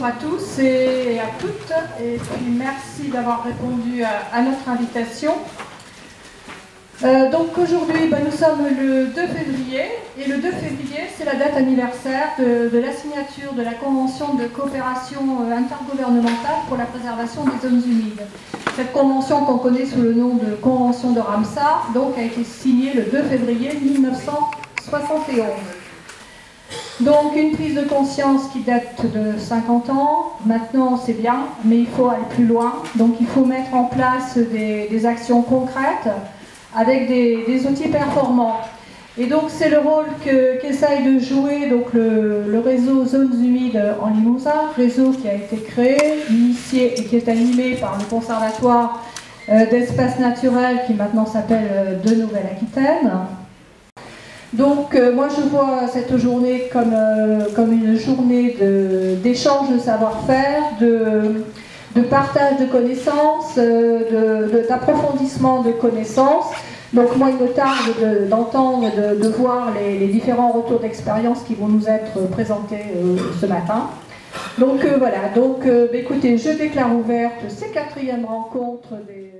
à tous et à toutes, et puis merci d'avoir répondu à notre invitation. Donc aujourd'hui, nous sommes le 2 février, et le 2 février, c'est la date anniversaire de la signature de la Convention de coopération intergouvernementale pour la préservation des zones humides. Cette convention qu'on connaît sous le nom de Convention de Ramsar, donc, a été signée le 2 février 1971. Donc une prise de conscience qui date de 50 ans, maintenant c'est bien, mais il faut aller plus loin. Donc il faut mettre en place des actions concrètes avec des outils performants. Et donc c'est le rôle qu'essaye de jouer donc le réseau Zones Humides en Limousin, réseau qui a été créé, initié et qui est animé par le Conservatoire d'espaces naturels qui maintenant s'appelle de Nouvelle-Aquitaine. Donc moi je vois cette journée comme une journée d'échange de savoir-faire, de partage de connaissances, d'approfondissement de connaissances. Donc moi il me tarde d'entendre, de voir les différents retours d'expérience qui vont nous être présentés ce matin. Donc voilà, donc écoutez, je déclare ouverte ces 4e rencontres des...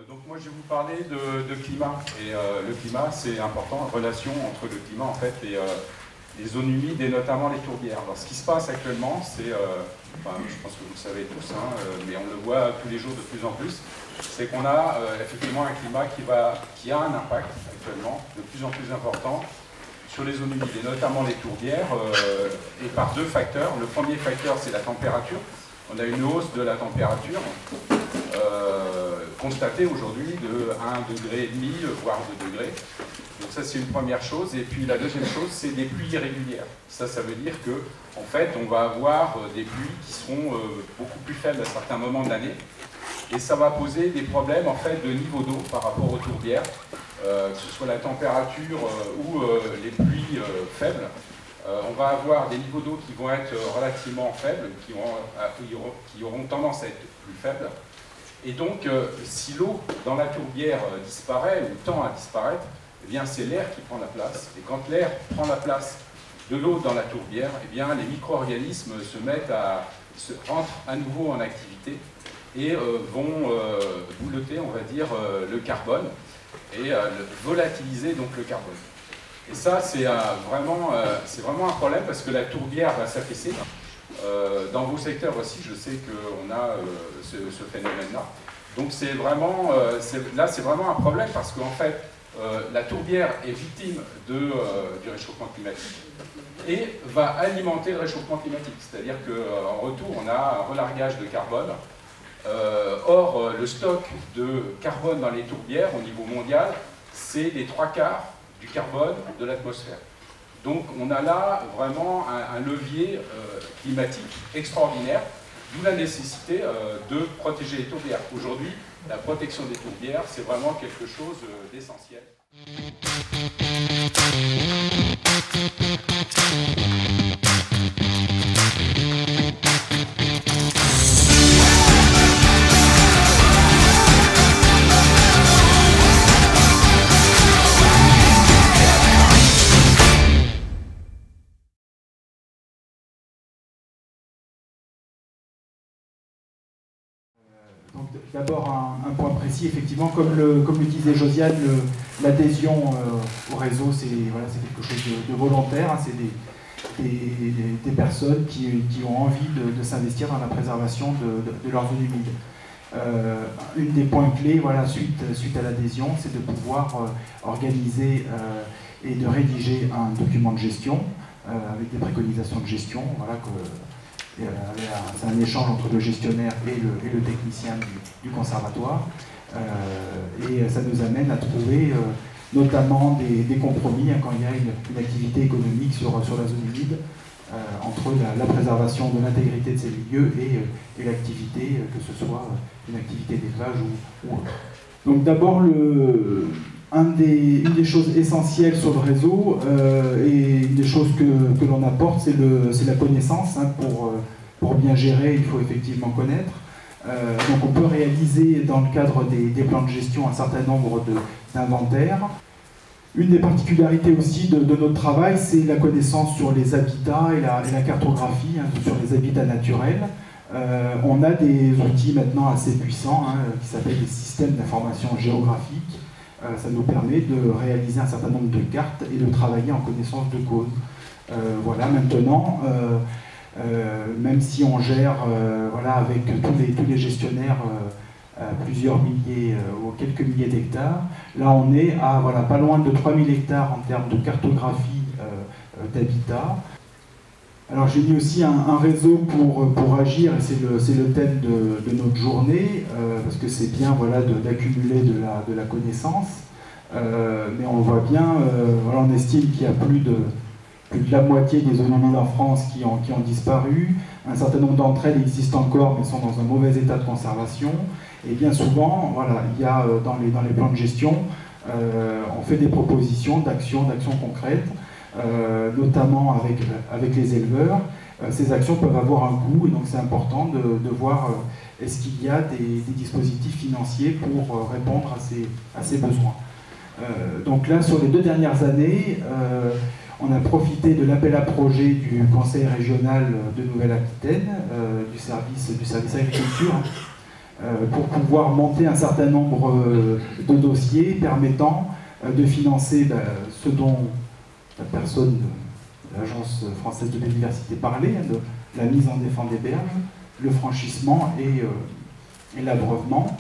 Donc moi je vais vous parler de climat, et le climat c'est important, relation entre le climat en fait et les zones humides et notamment les tourbières. Alors ce qui se passe actuellement, c'est, je pense que vous le savez tous, mais on le voit tous les jours de plus en plus, c'est qu'on a effectivement un climat qui a un impact actuellement de plus en plus important sur les zones humides, et notamment les tourbières, et par 2 facteurs. Le premier facteur c'est la température. On a une hausse de la température constatée aujourd'hui de 1,5 degré, voire 2 degrés. Donc ça c'est une première chose. Et puis la deuxième chose, c'est des pluies irrégulières. Ça veut dire que en fait on va avoir des pluies qui seront beaucoup plus faibles à certains moments de l'année. Et ça va poser des problèmes en fait de niveau d'eau par rapport aux tourbières, que ce soit la température ou les pluies faibles. On va avoir des niveaux d'eau qui vont être relativement faibles, qui auront tendance à être plus faibles. Et donc, si l'eau dans la tourbière disparaît ou tend à disparaître, eh bien c'est l'air qui prend la place. Et quand l'air prend la place de l'eau dans la tourbière, eh bien les micro-organismes rentrent à nouveau en activité et vont boulotter, on va dire, le carbone et volatiliser donc le carbone. Et ça, c'est vraiment un problème parce que la tourbière va s'affaisser. Dans vos secteurs aussi, je sais qu'on a ce phénomène-là. Donc c'est vraiment un problème parce qu'en fait, la tourbière est victime du réchauffement climatique et va alimenter le réchauffement climatique. C'est-à-dire qu'en retour, on a un relargage de carbone. Or, le stock de carbone dans les tourbières au niveau mondial, c'est les 3/4 du carbone de l'atmosphère. Donc on a là vraiment un levier climatique extraordinaire, d'où la nécessité de protéger les tourbières. Aujourd'hui, la protection des tourbières, c'est vraiment quelque chose d'essentiel. D'abord un point précis, effectivement, comme le disait Josiane, l'adhésion au réseau, c'est quelque chose de volontaire, c'est des personnes qui ont envie de s'investir dans la préservation de leurs zones humides. Une des points clés, suite à l'adhésion, c'est de pouvoir organiser et de rédiger un document de gestion avec des préconisations de gestion, c'est un échange entre le gestionnaire et le technicien du conservatoire. Et ça nous amène à trouver notamment des compromis quand il y a une activité économique sur la zone humide, entre la préservation de l'intégrité de ces milieux et l'activité, que ce soit une activité d'élevage ou autre. Donc d'abord, une des choses essentielles sur le réseau et une des choses que l'on apporte, c'est la connaissance. Hein. Pour bien gérer, il faut effectivement connaître. Donc on peut réaliser dans le cadre des plans de gestion un certain nombre d'inventaires. Une des particularités aussi de notre travail, c'est la connaissance sur les habitats et la cartographie, hein, sur les habitats naturels. On a des outils maintenant assez puissants hein, qui s'appellent les systèmes d'information géographique. Ça nous permet de réaliser un certain nombre de cartes et de travailler en connaissance de cause. Voilà, maintenant, même si on gère voilà, avec tous les gestionnaires plusieurs milliers ou quelques milliers d'hectares, là on est à voilà, pas loin de 3000 hectares en termes de cartographie d'habitat. Alors j'ai mis aussi un réseau pour agir, et c'est le thème de notre journée, parce que c'est bien voilà, d'accumuler de la connaissance, mais on voit bien, voilà, on estime qu'il y a plus de la moitié des zones humides en France qui ont disparu. Un certain nombre d'entre elles existent encore, mais sont dans un mauvais état de conservation. Et bien souvent, voilà, il y a dans les plans de gestion, on fait des propositions d'actions concrètes, notamment avec les éleveurs. Ces actions peuvent avoir un coût, et donc c'est important de voir est-ce qu'il y a des dispositifs financiers pour répondre à ces besoins. Donc là, sur les 2 dernières années, on a profité de l'appel à projet du Conseil régional de Nouvelle-Aquitaine, du service agriculture, pour pouvoir monter un certain nombre de dossiers permettant de financer ce dont la personne de l'Agence française de biodiversité parlait, hein, de la mise en défense des berges, le franchissement et l'abreuvement,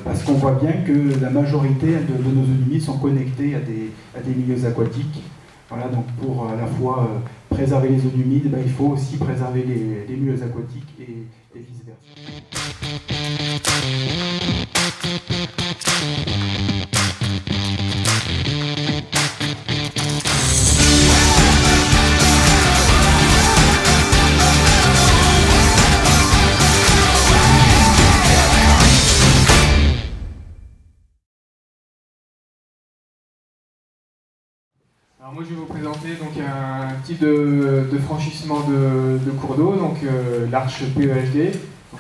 parce qu'on voit bien que la majorité de nos zones humides sont connectées à des milieux aquatiques. Voilà, donc pour à la fois préserver les zones humides, il faut aussi préserver les milieux aquatiques et vice-versa. Alors moi je vais vous présenter donc un type de franchissement de cours d'eau, donc l'arche PEHD,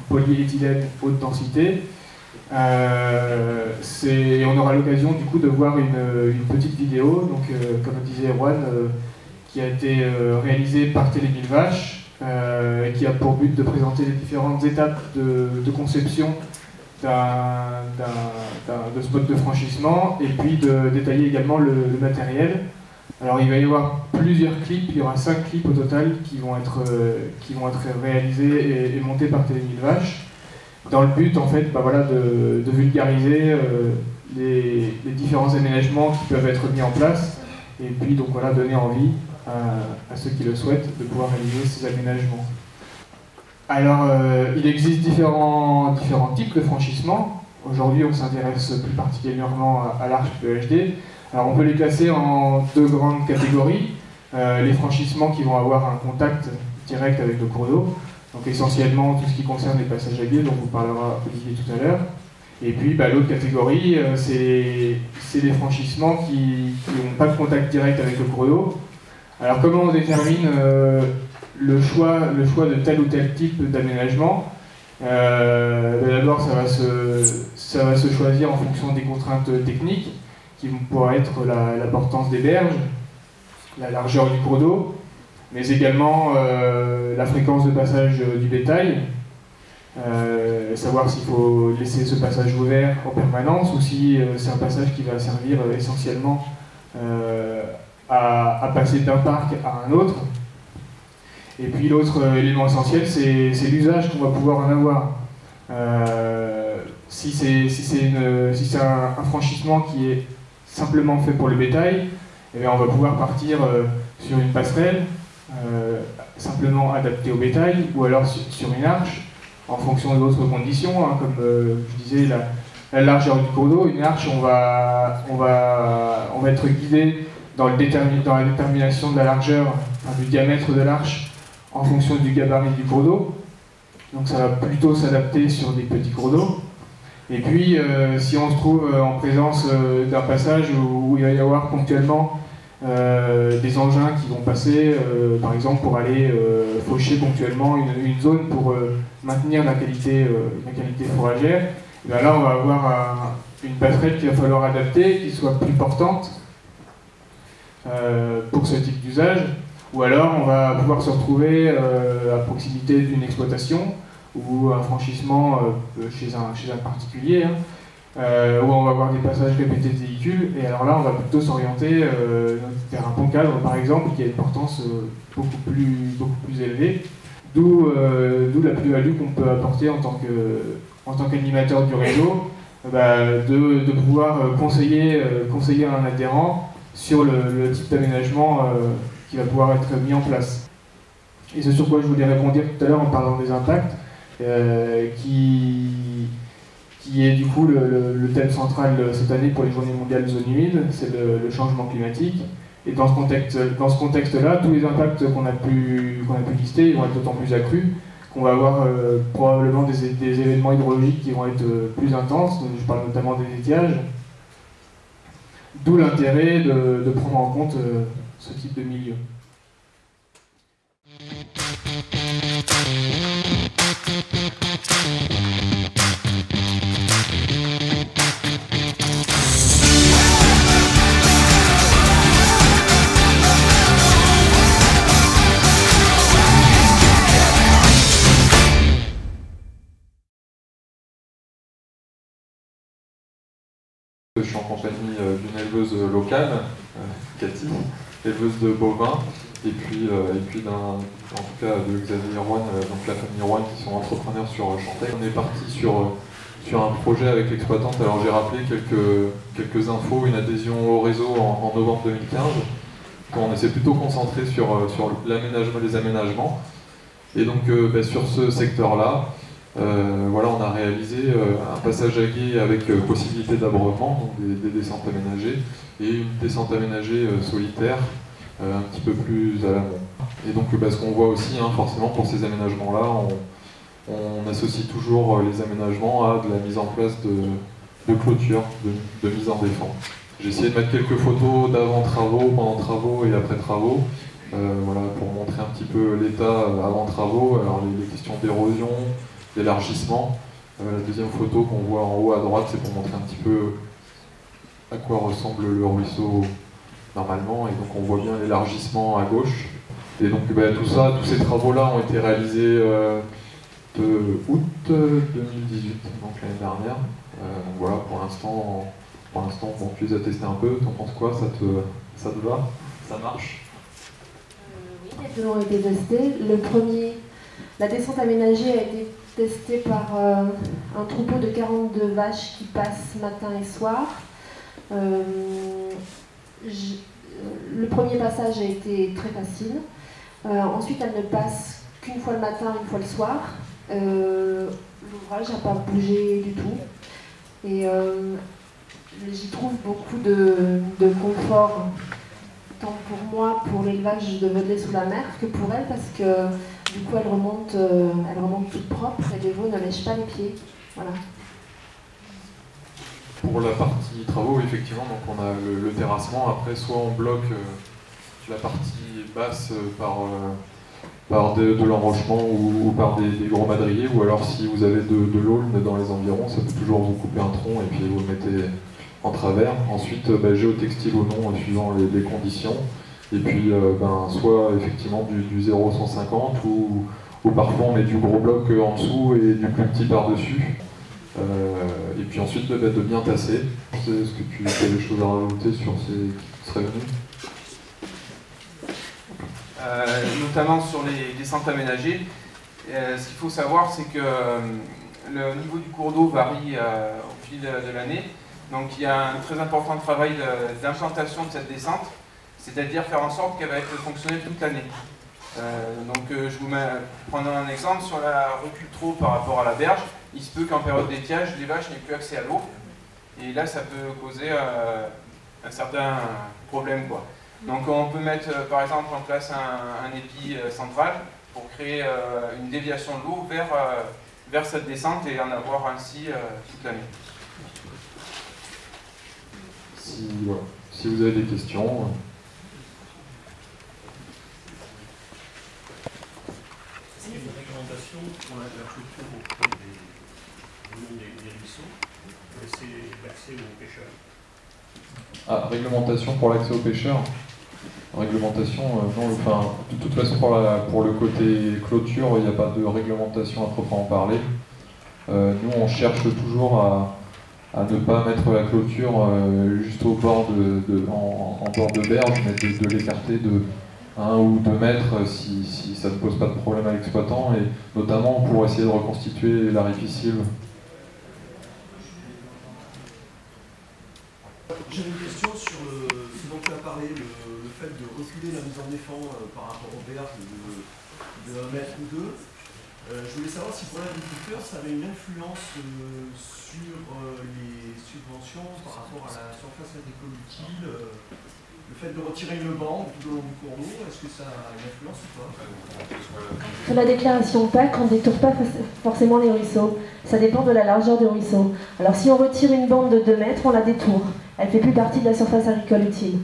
polyéthylène haute densité. On aura l'occasion du coup de voir une petite vidéo, donc comme disait Erwan, qui a été réalisée par Télémille Vache, et qui a pour but de présenter les différentes étapes de conception de ce mode de franchissement, et puis de détailler également le matériel. Alors il va y avoir plusieurs clips, il y aura 5 clips au total qui vont être réalisés et montés par Télémille Vache, dans le but en fait voilà, de vulgariser les différents aménagements qui peuvent être mis en place, et puis donc voilà, donner envie à ceux qui le souhaitent de pouvoir réaliser ces aménagements. Alors il existe différents types de franchissement. Aujourd'hui on s'intéresse plus particulièrement à l'arche PEHD. Alors on peut les classer en 2 grandes catégories. Les franchissements qui vont avoir un contact direct avec le cours d'eau, donc essentiellement tout ce qui concerne les passages à gué dont vous parlera Olivier tout à l'heure. Et puis l'autre catégorie, c'est les franchissements qui n'ont pas de contact direct avec le cours d'eau. Alors comment on détermine le choix de tel ou tel type d'aménagement? D'abord ça va se choisir en fonction des contraintes techniques, qui pourraient être la portance des berges, la largeur du cours d'eau, mais également la fréquence de passage du bétail, savoir s'il faut laisser ce passage ouvert en permanence ou si c'est un passage qui va servir essentiellement à passer d'un parc à un autre. Et puis l'autre élément essentiel, c'est l'usage qu'on va pouvoir en avoir. Si c'est un franchissement qui est simplement fait pour le bétail, eh bien on va pouvoir partir sur une passerelle simplement adaptée au bétail, ou alors sur une arche en fonction d'autres conditions, hein, comme je disais la largeur du cours d'eau. Une arche, on va être guidé dans la détermination de la largeur, enfin, du diamètre de l'arche en fonction du gabarit du cours d'eau, donc ça va plutôt s'adapter sur des petits cours d'eau. Et puis, si on se trouve en présence d'un passage où il va y avoir ponctuellement des engins qui vont passer, par exemple pour aller faucher ponctuellement une zone pour maintenir la qualité fourragère, et bien là on va avoir une passerelle qu'il va falloir adapter, qui soit plus portante pour ce type d'usage, ou alors on va pouvoir se retrouver à proximité d'une exploitation ou un franchissement chez un particulier, où on va avoir des passages répétés de véhicules, et alors là on va plutôt s'orienter vers un pont cadre par exemple qui a une portance beaucoup plus élevée, d'où la plus-value qu'on peut apporter en tant qu'animateur du réseau, de pouvoir conseiller un adhérent sur le type d'aménagement qui va pouvoir être mis en place. Et c'est sur quoi je voulais répondre tout à l'heure en parlant des impacts, qui est du coup le thème central cette année pour les Journées mondiales de zones humides, c'est le changement climatique. Et dans ce contexte-là, tous les impacts qu'on a pu lister ils vont être d'autant plus accrus, qu'on va avoir probablement des événements hydrologiques qui vont être plus intenses, donc je parle notamment des étiages, d'où l'intérêt de prendre en compte ce type de milieu. Je suis en compagnie d'une éleveuse locale, Cathy, éleveuse de bovins, et puis en tout cas de Xavier Rouen, donc la famille Rouen qui sont entrepreneurs sur Chantec. On est parti sur un projet avec l'exploitante. Alors j'ai rappelé quelques infos, une adhésion au réseau en novembre 2015. On s'est plutôt concentré sur les aménagements. Et donc sur ce secteur-là, voilà, on a réalisé un passage à gué avec possibilité d'abreuvement, donc des descentes aménagées, et une descente aménagée solitaire, un petit peu plus à l'amont. Et donc ce qu'on voit aussi, forcément pour ces aménagements-là, on associe toujours les aménagements à de la mise en place de clôture, de mise en défense. J'ai essayé de mettre quelques photos d'avant travaux, pendant travaux et après travaux, voilà, pour montrer un petit peu l'état avant travaux, alors les questions d'érosion, d'élargissement. La deuxième photo qu'on voit en haut à droite, c'est pour montrer un petit peu à quoi ressemble le ruisseau normalement, et donc on voit bien l'élargissement à gauche. Et donc tous ces travaux-là ont été réalisés de août 2018, donc l'année dernière. Donc voilà, pour l'instant, bon, tu les as testés un peu, t'en penses quoi? Ça te va? Ça marche? Oui, les deux ont été testés. Le premier, la descente aménagée a été testée par un troupeau de 42 vaches qui passent matin et soir. Le premier passage a été très facile. Ensuite, elle ne passe qu'une fois le matin, une fois le soir. L'ouvrage n'a pas bougé du tout. Et j'y trouve beaucoup de confort, tant pour moi, pour l'élevage de vedelets sous la mer, que pour elle, parce que du coup, elle remonte toute propre et les veaux ne lèchent pas les pieds. Voilà. Pour la partie travaux, effectivement, donc on a le terrassement. Après, soit on bloque la partie basse par de l'enrochement ou par des gros madriers, ou alors si vous avez de l'aulne dans les environs, ça peut toujours vous couper un tronc et puis vous le mettez en travers. Ensuite, géotextile ou non, suivant les conditions. Et puis, soit effectivement du 0,150 ou parfois on met du gros bloc en dessous et du plus petit par-dessus. Et puis ensuite de bien tasser. Est-ce que tu as des choses à rajouter sur ces qui seraient venus? Notamment sur les descentes aménagées. Ce qu'il faut savoir, c'est que le niveau du cours d'eau varie au fil de l'année. Donc il y a un très important travail d'implantation de cette descente, c'est-à-dire faire en sorte qu'elle va être fonctionnelle toute l'année. Je vous prendre un exemple, si on la recule trop par rapport à la berge, il se peut qu'en période d'étiage, les vaches n'aient plus accès à l'eau. Et là, ça peut causer un certain problème, quoi. Donc on peut mettre par exemple en place un épi central pour créer une déviation de l'eau vers vers cette descente et en avoir ainsi toute l'année. Si vous avez des questions. Est-ce qu'il y a une réglementation pour la culture auprès des ruisseaux pour laisser l'accès aux pêcheurs? Ah, réglementation pour l'accès aux pêcheurs. Réglementation, non, enfin, de toute façon pour le côté clôture, il n'y a pas de réglementation à proprement parler. Nous, on cherche toujours à ne pas mettre la clôture juste au bord en bord de berge, mais de l'écarter de 1 ou 2 mètres si ça ne pose pas de problème à l'exploitant, et notamment pour essayer de reconstituer l'arrêt piscine. J'avais une question sur ce dont tu as parlé, le fait de reculer la mise en défend par rapport aux berges de 1 mètre ou 2. Je voulais savoir si pour l'agriculteur, ça avait une influence sur les subventions par rapport à la surface agricole utile. Le fait de retirer une bande tout le long du cours d'eau, est-ce que ça a une influence ou pas? Sur la déclaration PAC, on ne détourne pas forcément les ruisseaux. Ça dépend de la largeur du ruisseau. Alors si on retire une bande de 2 mètres, on la détourne. Elle ne fait plus partie de la surface agricole utile.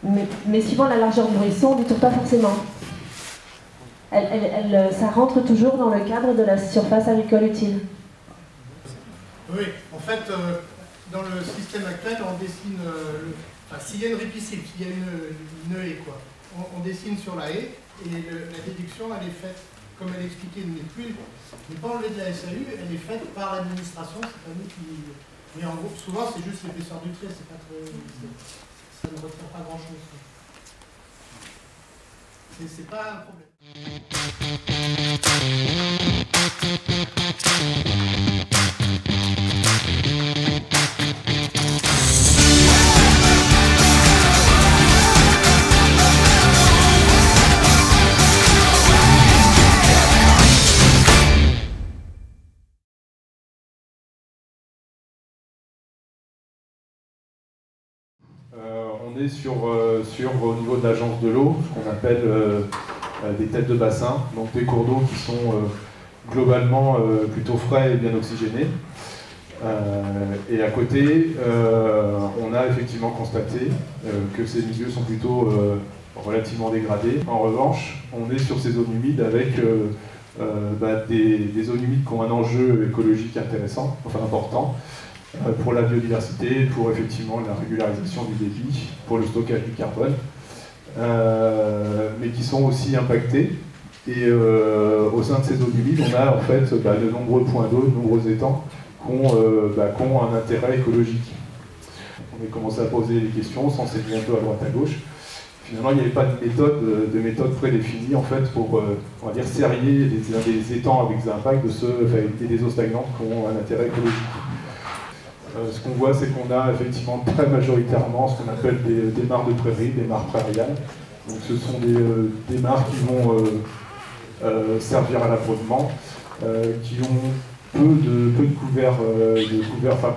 Mais suivant la largeur du ruisseau, on ne détourne pas forcément. Ça rentre toujours dans le cadre de la surface agricole utile. Oui, en fait, dans le système actuel, on dessine, s'il y a une ripiscille, s'il y a une haie, quoi, on dessine sur la haie, et la déduction, elle est faite, comme elle expliquait, n'est pas enlevée de la SAU, elle est faite par l'administration, c'est pas nous qui... Mais en gros, souvent, c'est juste l'épaisseur du trait, c'est pas très... Ça ne retire pas grand-chose. C'est pas un problème. On est sur au niveau de l'agence de l'eau, ce qu'on appelle des têtes de bassin, donc des cours d'eau qui sont globalement plutôt frais et bien oxygénés. Et à côté, on a effectivement constaté que ces milieux sont plutôt relativement dégradés. En revanche, on est sur ces zones humides avec des zones humides qui ont un enjeu écologique intéressant, enfin important, pour la biodiversité, pour effectivement la régularisation du débit, pour le stockage du carbone, mais qui sont aussi impactés. Et au sein de ces zones humides, on a en fait de nombreux points d'eau, de nombreux étangs qui ont un intérêt écologique. On a commencé à poser des questions, s'enseigner un peu à droite à gauche. Finalement, il n'y avait pas de méthode prédéfinie en fait pour, on va dire, serrer des étangs avec des impacts et des eaux stagnantes qui ont un intérêt écologique. Ce qu'on voit, c'est qu'on a effectivement très majoritairement ce qu'on appelle des mares de prairie, des mares prairiales. Donc ce sont des mares qui vont servir à l'abreuvement, qui ont peu de couverts,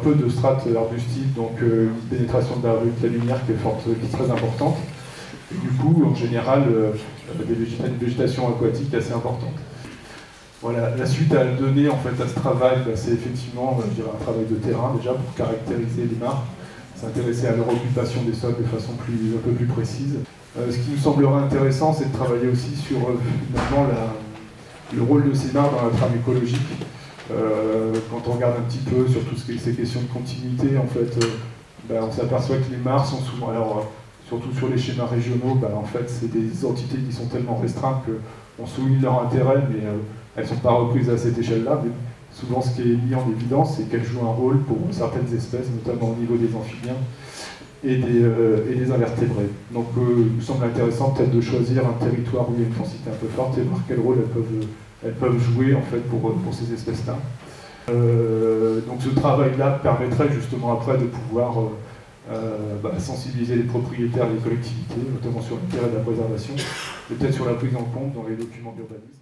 peu de strates arbustives, donc une pénétration de la lumière qui est très importante. Et du coup, en général, une végétation aquatique assez importante. Voilà, la suite à donner en fait à ce travail, c'est effectivement je dirais, un travail de terrain déjà pour caractériser les mares, s'intéresser à leur occupation des sols de façon un peu plus précise. Ce qui nous semblerait intéressant, c'est de travailler aussi sur finalement le rôle de ces mares dans la trame écologique. Quand on regarde un petit peu sur toutes ces questions de continuité, en fait, on s'aperçoit que les mares sont souvent, alors surtout sur les schémas régionaux, en fait, c'est des entités qui sont tellement restreintes qu'on souligne leur intérêt, mais elles ne sont pas reprises à cette échelle-là. Mais souvent, ce qui est mis en évidence, c'est qu'elles jouent un rôle pour certaines espèces, notamment au niveau des amphibiens et des invertébrés. Donc, il nous semble intéressant peut-être de choisir un territoire où il y a une densité un peu forte et voir quel rôle elles peuvent jouer en fait, pour ces espèces-là. Donc, ce travail-là permettrait justement après de pouvoir sensibiliser les propriétaires, les collectivités, notamment sur l'intérêt de la préservation, et peut-être sur la prise en compte dans les documents d'urbanisme.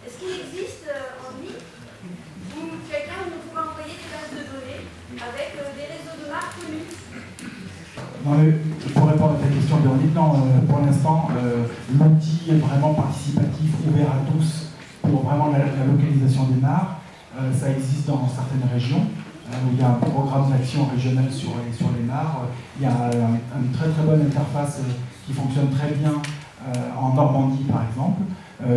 Est-ce qu'il existe en ligne quelqu'un où on pourrait envoyer des bases de données avec des réseaux de marques connus? Pour répondre à ta question, question de Véronique. Non, pour l'instant, l'outil est vraiment participatif, ouvert à tous pour vraiment la localisation des mares. Ça existe dans certaines régions. Où il y a un programme d'action régional sur les mares. Il y a une très très bonne interface qui fonctionne très bien en Normandie par exemple.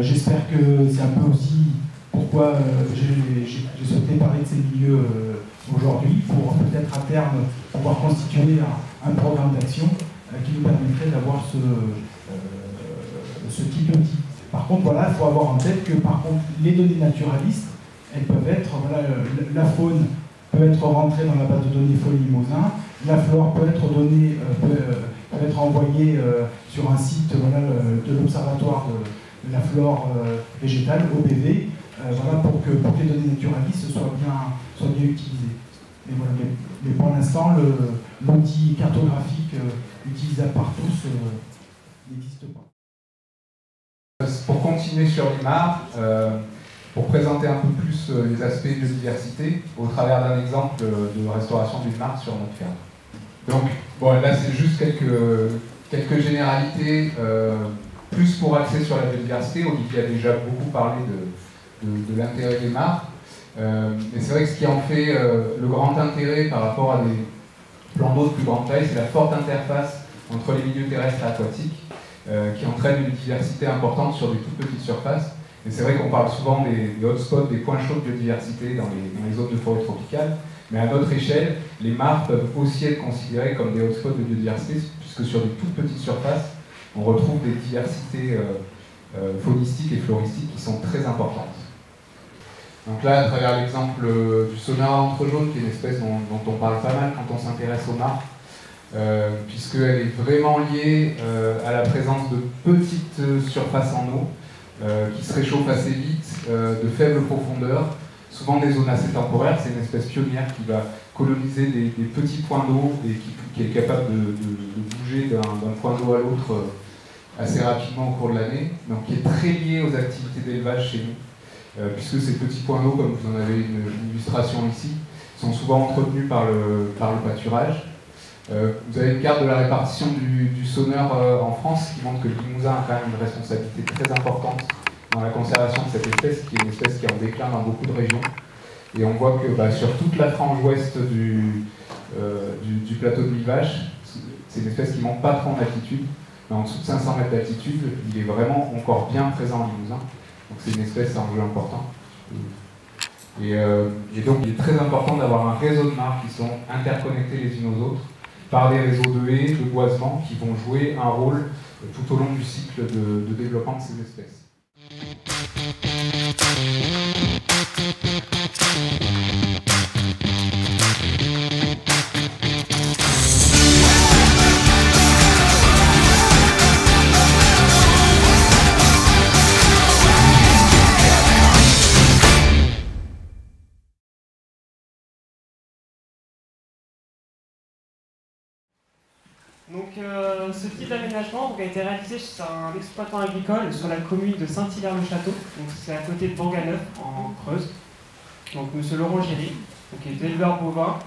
J'espère que c'est un peu aussi pourquoi j'ai souhaité parler de ces milieux aujourd'hui, pour peut-être à terme pouvoir constituer un programme d'action qui nous permettrait d'avoir ce type d'outil. Par contre, voilà, il faut avoir en tête que par contre, les données naturalistes, elles peuvent être, voilà, la faune peut être rentrée dans la base de données Faune Limousin, la flore peut être donnée, peut être envoyée sur un site voilà, de l'Observatoire de la flore végétale, OBV, voilà, pour que les données naturalistes soient bien utilisées. Mais, voilà, mais pour l'instant, l'outil cartographique utilisable par tous n'existe pas. Pour continuer sur les mares, pour présenter un peu plus les aspects de biodiversité au travers d'un exemple de restauration d'une mare sur notre ferme. Donc, bon, là c'est juste quelques généralités, plus pour axer sur la biodiversité. Olivier a déjà beaucoup parlé de l'intérêt des mares. Mais c'est vrai que ce qui en fait le grand intérêt par rapport à des plans d'eau de plus grande taille, c'est la forte interface entre les milieux terrestres et aquatiques qui entraîne une diversité importante sur des toutes petites surfaces. Et c'est vrai qu'on parle souvent des hotspots, des points chauds de biodiversité dans les zones de forêt tropicale, mais à notre échelle, les mares peuvent aussi être considérées comme des hotspots de biodiversité, puisque sur des toutes petites surfaces, on retrouve des diversités faunistiques et floristiques qui sont très importantes. Donc là, à travers l'exemple du sonara entre jaune, qui est une espèce dont on parle pas mal quand on s'intéresse aux mares, puisqu'elle est vraiment liée à la présence de petites surfaces en eau, qui se réchauffent assez vite, de faible profondeur, souvent des zones assez temporaires. C'est une espèce pionnière qui va coloniser des petits points d'eau et qui est capable de bouger d'un point d'eau à l'autre assez rapidement au cours de l'année, donc qui est très lié aux activités d'élevage chez nous, puisque ces petits points d'eau, comme vous en avez une illustration ici, sont souvent entretenus par le pâturage. Vous avez une carte de la répartition du sonneur en France qui montre que le Limousin a quand même une responsabilité très importante dans la conservation de cette espèce, qui est une espèce qui est en déclin dans beaucoup de régions. Et on voit que sur toute la frange ouest du plateau de Millevaches, c'est une espèce qui ne monte pas trop en altitude, mais en dessous de 500 mètres d'altitude, il est vraiment encore bien présent en Limousin. Donc c'est une espèce à enjeu important. Et donc il est très important d'avoir un réseau de mares qui sont interconnectés les unes aux autres par des réseaux de haies, de boisements qui vont jouer un rôle tout au long du cycle de développement de ces espèces. Donc ce type d'aménagement a été réalisé chez un exploitant agricole sur la commune de Saint-Hilaire-le-Château, donc c'est à côté de Bourganeuf en Creuse. Donc M. Laurent Géry, qui est éleveur bovin.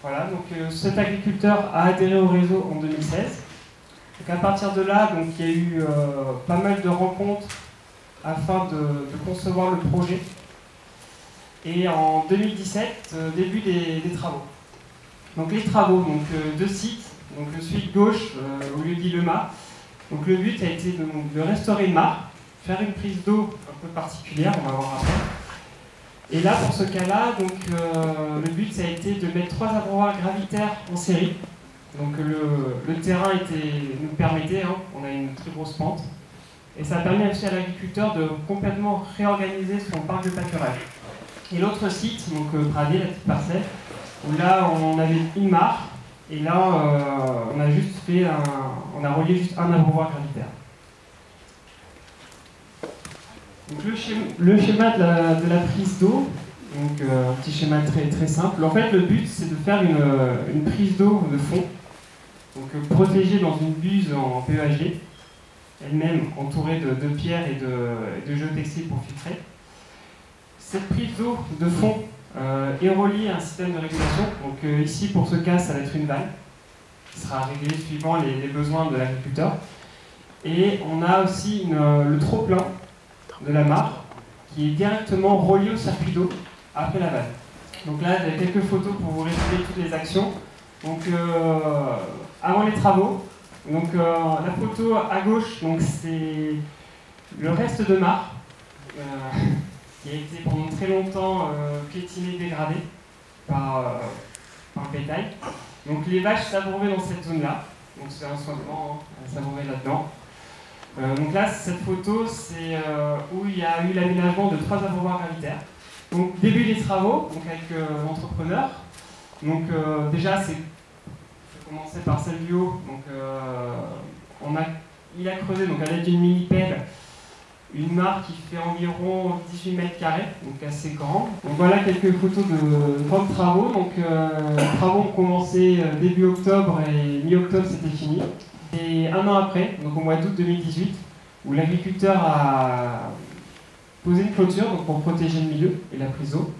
Voilà, donc cet agriculteur a adhéré au réseau en 2016. Donc à partir de là, donc, il y a eu pas mal de rencontres afin de concevoir le projet. Et en 2017, début des travaux. Donc les travaux, donc deux sites. Donc celui de gauche, au lieu dit le mât. Donc le but a été de restaurer une mare, faire une prise d'eau un peu particulière, on va voir après. Et là, pour ce cas-là, donc le but ça a été de mettre 3 abreuvoirs gravitaires en série. Donc le terrain nous permettait, on a une très grosse pente, et ça a permis aussi à l'agriculteur de complètement réorganiser son parc de pâturage. Et l'autre site, donc Pradé, la petite parcelle, où là on avait une mare. Et là, on a relié juste un abreuvoir gravitaire. Donc le schéma de la prise d'eau, donc un petit schéma très simple. En fait, le but, c'est de faire une prise d'eau de fond, donc protégée dans une buse en PEHD, elle-même entourée de pierres et de jeux textiles pour filtrer. Cette prise d'eau de fond est relié à un système de régulation. Donc ici, pour ce cas, ça va être une vanne. qui sera réglé suivant les besoins de l'agriculteur. Et on a aussi le trop-plein de la mare qui est directement relié au circuit d'eau après la vanne. Donc là, il y a quelques photos pour vous résumer toutes les actions. Donc avant les travaux, donc la photo à gauche, donc c'est le reste de mare qui a été pendant très longtemps piétiné, dégradé par le bétail. Donc les vaches savouraient dans cette zone-là. Donc c'est un soignement à savourer là-dedans. Donc là, cette photo, c'est où il y a eu l'aménagement de 3 abreuvoirs gravitaires. Donc début des travaux, donc avec l'entrepreneur. Donc déjà, je vais commencer par celle du haut. Donc il a creusé donc à l'aide d'une mini-pelle une mare qui fait environ 18 mètres carrés, donc assez grande. Donc voilà quelques photos de grands travaux. Donc les travaux ont commencé début octobre et mi-octobre c'était fini. Et un an après, donc au mois d'août 2018, où l'agriculteur a posé une clôture donc pour protéger le milieu et la prise d'eau.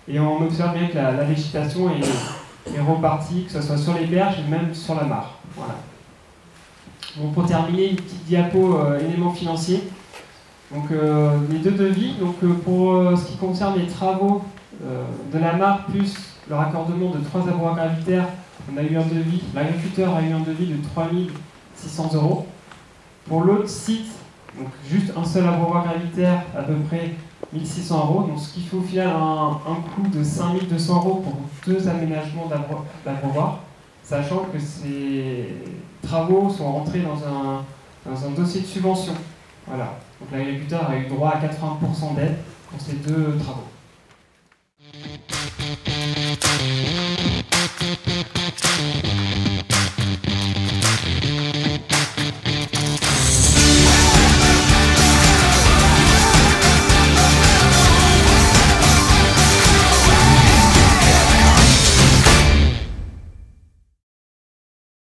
Et on observe bien que la végétation est repartie, que ce soit sur les berges et même sur la mare. Voilà. Bon, pour terminer, une petite diapo éléments financiers. Donc les 2 devis, donc pour ce qui concerne les travaux de la mare plus le raccordement de 3 abreuvoirs gravitaires, on a eu un devis, l'agriculteur a eu un devis de 3 600 €. Pour l'autre site, donc juste un seul abreuvoir gravitaire, à peu près 1 600 €, donc ce qui fait au final un coût de 5 200 € pour 2 aménagements d'abreuvoir, sachant que ces travaux sont rentrés dans un dossier de subvention. Voilà. Donc l'agriculteur a eu droit à 80% d'aide pour ces 2 travaux.